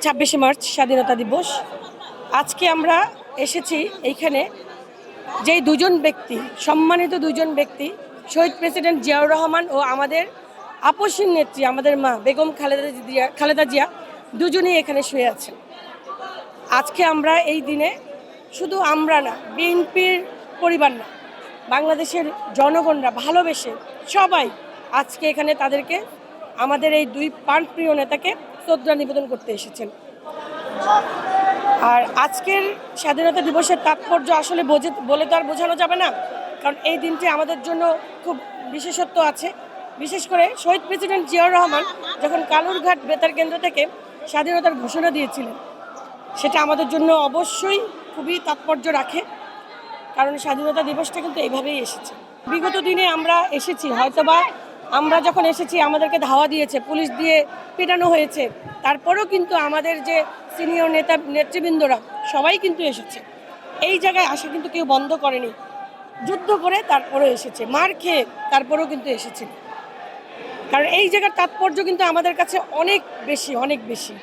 26শে March স্বাধীনতা দিবস। আজকে আমরা এসেছি এইখানে যেই দুজন ব্যক্তি, সম্মানিত দুজন ব্যক্তি, শহীদ প্রেসিডেন্ট জিয়াউর রহমান ও আমাদের আপসীন নেত্রী আমাদের মা বেগম খালেদা জিয়া দুজনেই এখানে শুয়ে আছেন। আজকে আমরা এই দিনে শুধু আমরা না, বিএনপির পরিবার না, বাংলাদেশের জনগণরা ভালোবেসে সবাই আজকে এখানে তাদেরকে, আমাদের এই দুই প্রাণপ্রিয় নেতাকে শ্রদ্ধা নিবেদন করতে এসেছেন। আর আজকের স্বাধীনতা দিবসের তাৎপর্য আসলে বলে তো আর বোঝানো যাবে না, কারণ এই দিনটি আমাদের জন্য খুব বিশেষত্ব আছে। বিশেষ করে শহীদ প্রেসিডেন্ট জিয়াউর রহমান যখন কালুরঘাট বেতার কেন্দ্র থেকে স্বাধীনতার ঘোষণা দিয়েছিলেন, সেটা আমাদের জন্য অবশ্যই খুবই তাৎপর্য রাখে, কারণ স্বাধীনতা দিবসটা কিন্তু এইভাবেই এসেছে। বিগত দিনে আমরা এসেছি, হয়তোবা আমরা যখন এসেছি আমাদেরকে ধাওয়া দিয়েছে, পুলিশ দিয়ে পেটানো হয়েছে, তারপরেও কিন্তু আমাদের যে সিনিয়র নেতৃবৃন্দরা সবাই কিন্তু এসেছে। এই জায়গায় আসা কিন্তু কেউ বন্ধ করেনি, যুদ্ধ করে তারপরেও এসেছে, মার খেয়ে তারপরেও কিন্তু এসেছে। কারণ এই জায়গার তাৎপর্য কিন্তু আমাদের কাছে অনেক বেশি, অনেক বেশি।